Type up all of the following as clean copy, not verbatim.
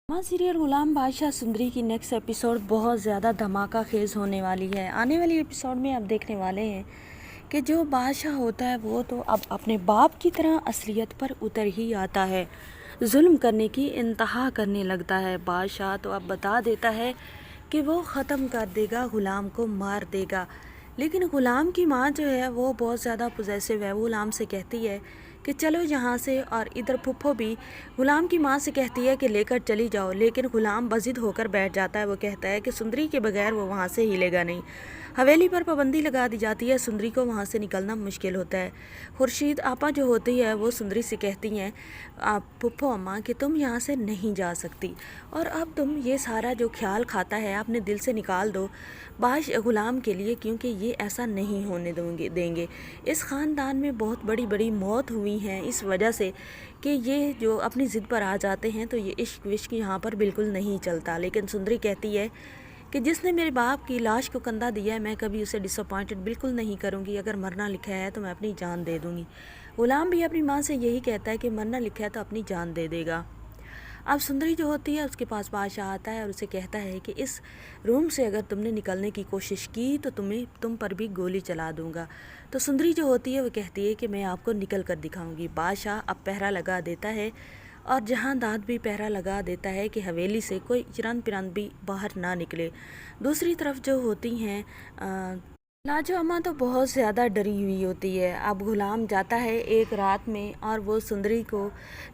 Drama serial गुलाम बादशाह सुंदरी की next episode बहुत ज़्यादा धमाका खेज होने वाली है। आने वाली एपिसोड में आप देखने वाले हैं कि जो बादशाह होता है वो तो अब अपने बाप की तरह असलियत पर उतर ही आता है, जुल्म करने की इंतहा करने लगता है। बादशाह तो अब बता देता है कि वो ख़त्म कर देगा, ग़ुलाम को मार देगा। लेकिन ग़ुलाम की माँ जो है वो बहुत ज़्यादा पॉसेसिव है। वो ग़ुलाम से कहती है कि चलो यहाँ से, और इधर फुप्पो भी ग़ुलाम की माँ से कहती है कि लेकर चली जाओ, लेकिन ग़ुलाम बज़िद होकर बैठ जाता है। वो कहता है कि सुंदरी के बगैर वो वहाँ से हिलेगा नहीं। हवेली पर पाबंदी लगा दी जाती है, सुंदरी को वहाँ से निकलना मुश्किल होता है। खुर्शीद आपा जो होती है वो सुंदरी से कहती हैं, आप फुप्पो अम्मा कि तुम यहाँ से नहीं जा सकती, और अब तुम ये सारा जो ख्याल खाता है अपने दिल से निकाल दो ग़ुलाम के लिए, क्योंकि ये ऐसा नहीं होने देंगे। इस ख़ानदान में बहुत बड़ी बड़ी मौत हुई हैं इस वजह से कि ये जो अपनी ज़िद पर आ जाते हैं, तो ये इश्क विश्क यहाँ पर बिल्कुल नहीं चलता। लेकिन सुंदरी कहती है कि जिसने मेरे बाप की लाश को कंधा दिया है, मैं कभी उसे डिसअपॉइंटेड बिल्कुल नहीं करूँगी। अगर मरना लिखा है तो मैं अपनी जान दे दूँगी। ग़ुलाम भी अपनी माँ से यही कहता है कि मरना लिखा है तो अपनी जान दे देगा। अब सुंदरी जो होती है उसके पास बादशाह आता है और उसे कहता है कि इस रूम से अगर तुमने निकलने की कोशिश की तो तुम पर भी गोली चला दूंगा। तो सुंदरी जो होती है वो कहती है कि मैं आपको निकल कर दिखाऊंगी। बादशाह अब पहरा लगा देता है और जहांदाद भी पहरा लगा देता है कि हवेली से कोई चिरंद पिरंद भी बाहर ना निकले। दूसरी तरफ जो होती हैं लाजो अम्मा तो बहुत ज़्यादा डरी हुई होती है। अब ग़ुलाम जाता है एक रात में और वो सुंदरी को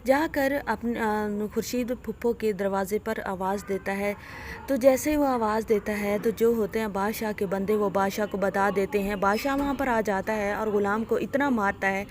जाकर अपने खुर्शीद फुप्पो के दरवाज़े पर आवाज़ देता है। तो जैसे वो आवाज़ देता है तो जो होते हैं बादशाह के बंदे वो बादशाह को बता देते हैं। बादशाह वहाँ पर आ जाता है और ग़ुलाम को इतना मारता है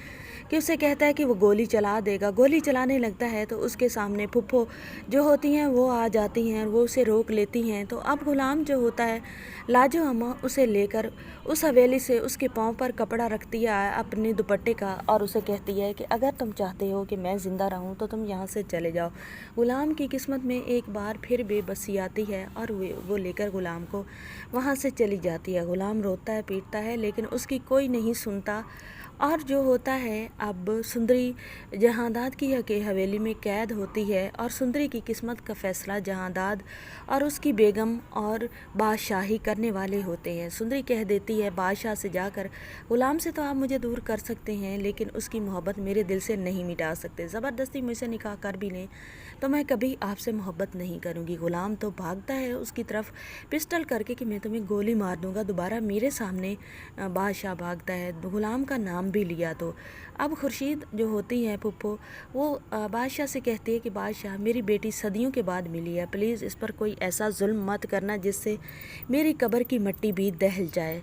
कि उसे कहता है कि वो गोली चला देगा। गोली चलाने लगता है तो उसके सामने फुप्पो जो होती हैं वो आ जाती हैं और वो उसे रोक लेती हैं। तो अब ग़ुलाम जो होता है लाजो अम्मा उसे लेकर उस हवेली से उसके पाँव पर कपड़ा रखती है अपने दुपट्टे का, और उसे कहती है कि अगर तुम चाहते हो कि मैं ज़िंदा रहूं तो तुम यहाँ से चले जाओ। ग़ुलाम की किस्मत में एक बार फिर बेबसी आती है और वो लेकर ग़ुलाम को वहाँ से चली जाती है। ग़ुलाम रोता है, पीटता है, लेकिन उसकी कोई नहीं सुनता। और जो होता है अब सुंदरी जहांदाद की हवेली में कैद होती है और सुंदरी की किस्मत का फ़ैसला जहांदाद और उसकी बेगम और बादशाही करने वाले होते हैं। सुंदरी कह देती है बादशाह से जाकर, ग़ुलाम से तो आप मुझे दूर कर सकते हैं लेकिन उसकी मोहब्बत मेरे दिल से नहीं मिटा सकते। ज़बरदस्ती मुझसे निकाह कर भी लें तो मैं कभी आपसे मोहब्बत नहीं करूँगी। ग़ुलाम तो भागता है उसकी तरफ पिस्टल करके कि मैं तुम्हें गोली मार दूँगा। दोबारा मेरे सामने बादशाह भागता है, ग़ुलाम का नाम भी लिया। तो अब खुर्शीद जो होती है फुप्पो वो बादशाह से कहती है कि बादशाह मेरी बेटी सदियों के बाद मिली है, प्लीज़ इस पर कोई ऐसा जुल्म मत करना जिससे मेरी कब्र की मिट्टी भी दहल जाए।